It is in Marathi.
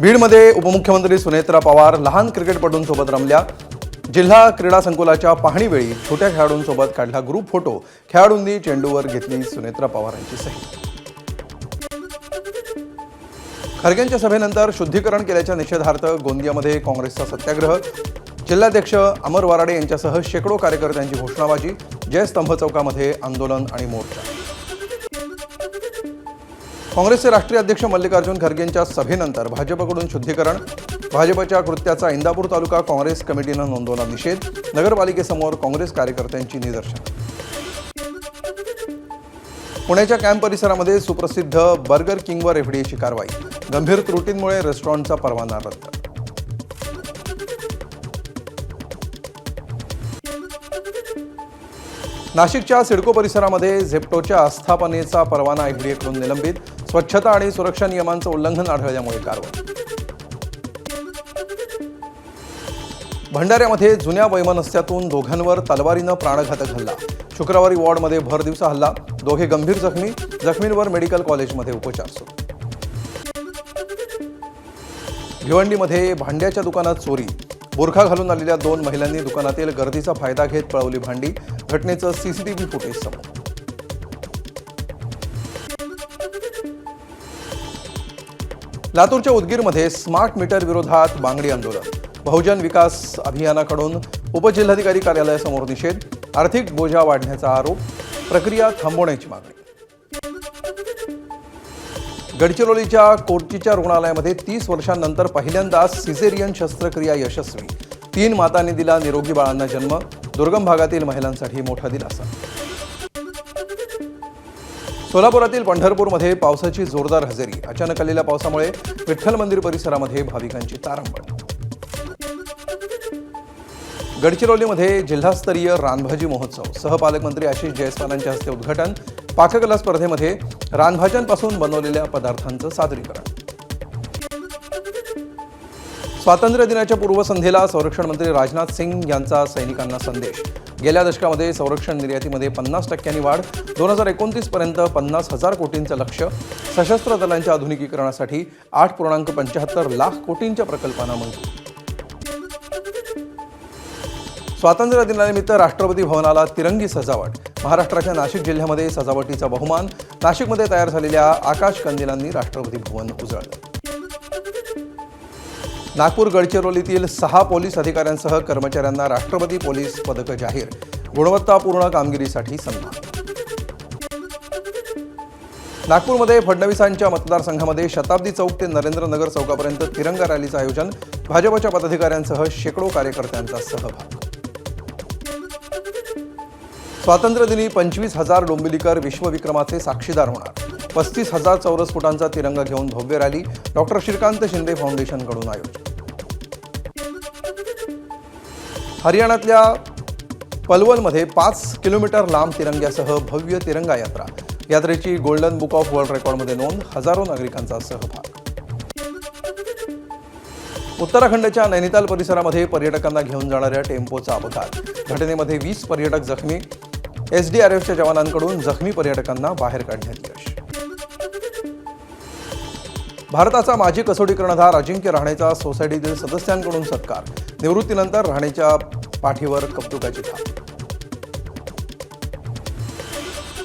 बीडमध्ये उपमुख्यमंत्री सुनेत्रा पवार लहान क्रिकेटपटूंसोबत रमल्या। जिल्हा क्रीडा संकुलाच्या पाहणीवेळी छोट्या खेळाडूंसोबत काढला ग्रुप फोटो। खेळाडूंनी चेंडूवर घेतली सुनेत्रा पवारांची सही। खरगेंच्या सभेनंतर शुद्धीकरण केल्याच्या निषेधार्थ गोंदियामध्ये काँग्रेसचा सत्याग्रह। जिल्हाध्यक्ष अमर वराडे यांच्यासह शेकडो कार्यकर्त्यांची घोषणाबाजी। जयस्तंभ चौकामध्ये आंदोलन आणि मोर्चा। काँग्रेसचे राष्ट्रीय अध्यक्ष मल्लिकार्जुन खरगेंच्या सभेनंतर भाजपकडून शुद्धीकरण। भाजपच्या कृत्याचा इंदापूर तालुका काँग्रेस कमिटीनं नोंदवला निषेध। नगरपालिकेसमोर काँग्रेस कार्यकर्त्यांची निदर्शनं। पुण्याच्या कॅम्प परिसरामध्ये सुप्रसिद्ध बर्गर किंगवर एफडीएची कारवाई। गंभीर त्रुटींमुळे रेस्टॉरंटचा परवाना रद्द। नाशिकच्या सिडको परिसरामध्ये झेप्टोच्या आस्थापनेचा परवाना एफडीएकडून निलंबित। स्वच्छता आणि सुरक्षा नियमांचं उल्लंघन आढळल्यामुळे कारवाई। भंडाऱ्यामध्ये जुन्या वैमनस्यातून दोघांवर तलवारीनं प्राणघातक हल्ला। शुक्रवारी वॉर्डमध्ये भरदिवसा हल्ला। दोघे गंभीर जखमी। जखमींवर मेडिकल कॉलेजमध्ये उपचार सुरू। भिवंडीमध्ये भांड्याच्या दुकानात चोरी। बुरखा घालून आलेल्या 2 महिलांनी दुकानातील गर्दीचा फायदा घेत पळवली भांडी। घटनेचं सीसीटीव्ही फुटेज समोर। लातूरच्या उदगीरमध्ये स्मार्ट मीटर विरोधात बांगडी आंदोलन। बहुजन विकास अभियानाकडून उपजिल्हाधिकारी कार्यालयासमोर निषेध। आर्थिक बोजा वाढण्याचा आरोप। प्रक्रिया थांबवण्याची मागणी। गडचिरोलीच्या कोर्चीच्या रुग्णालयामध्ये 30 वर्षांनंतर पहिल्यांदा सिझेरियन शस्त्रक्रिया यशस्वी। 3 मातांनी दिला निरोगी बाळांना जन्म। दुर्गम भागातील महिलांसाठी मोठा दिलासा। सोलापुरातील पंढरपूरमध्ये पावसाची जोरदार हजेरी। अचानक आलेल्या पावसामुळे विठ्ठल मंदिर परिसरामध्ये भाविकांची तारंबळ। गडचिरोलीमध्ये जिल्हास्तरीय रानभाजी महोत्सव। सहपालकमंत्री आशिष जयस्वालांच्या हस्ते उद्घाटन। पाककला स्पर्धेमध्ये रानभाज्यांपासून बनवलेल्या पदार्थांचं सादरीकरण। स्वातंत्र्य दिनाच्या पूर्वसंध्येला संरक्षण मंत्री राजनाथ सिंग यांचा सैनिकांना संदेश। गेल्या दशकामध्ये संरक्षण निर्यातीमध्ये 50% वाढ। 2029 पर्यंत 50,000 कोटींचं लक्ष्य। सशस्त्र दलांच्या आधुनिकीकरणासाठी 8.75 लाख कोटींच्या प्रकल्पांना मंजुरी। स्वातंत्र्य दिनानिमित्त राष्ट्रपती भवनाला तिरंगी सजावट। महाराष्ट्राच्या नाशिक जिल्ह्यामध्ये सजावटीचा बहुमान। नाशिकमध्ये तयार झालेल्या आकाश कंदिलांनी राष्ट्रपती भवन उजळलं। नागपूर गडचिरोलीतील 6 पोलीस अधिकाऱ्यांसह कर्मचाऱ्यांना राष्ट्रपती पोलीस पदक जाहीर। गुणवत्तापूर्ण कामगिरीसाठी सन्मान। नागपूरमध्ये फडणवीसांच्या मतदारसंघामध्ये शताब्दी चौक ते नरेंद्रनगर चौकापर्यंत तिरंगा रॅलीचं आयोजन। भाजपच्या पदाधिकाऱ्यांसह शेकडो कार्यकर्त्यांचा सहभाग। स्वातंत्र्यदिनी 25,000 डोंबिवलीकर विश्वविक्रमाचे साक्षीदार होणार। 35,000 चौरस फुटांचा तिरंगा घेऊन भव्य रॅली। डॉक्टर श्रीकांत शिंदे फाउंडेशनकडून आयोजन। हरियाणातल्या पलवलमध्ये 5 किलोमीटर लांब तिरंग्यासह भव्य तिरंगा यात्रा। यात्रेची गोल्डन बुक ऑफ वर्ल्ड रेकॉर्डमध्ये नोंद। हजारो नागरिकांचा सहभाग। उत्तराखंडच्या नैनिताल परिसरामध्ये पर्यटकांना घेऊन जाणाऱ्या टेम्पोचा अपघात। घटनेमध्ये 20 पर्यटक जखमी। एसडीआरएफच्या जवानांकडून जखमी पर्यटकांना बाहेर काढण्यात यश। भारताचा माजी कसोटी कर्णधार अजिंक्य रहाणेचा सोसायटीतील सदस्यांकडून सत्कार। निवृत्तीनंतर रहाणेच्या पाठीवर कौतुकाची थाप।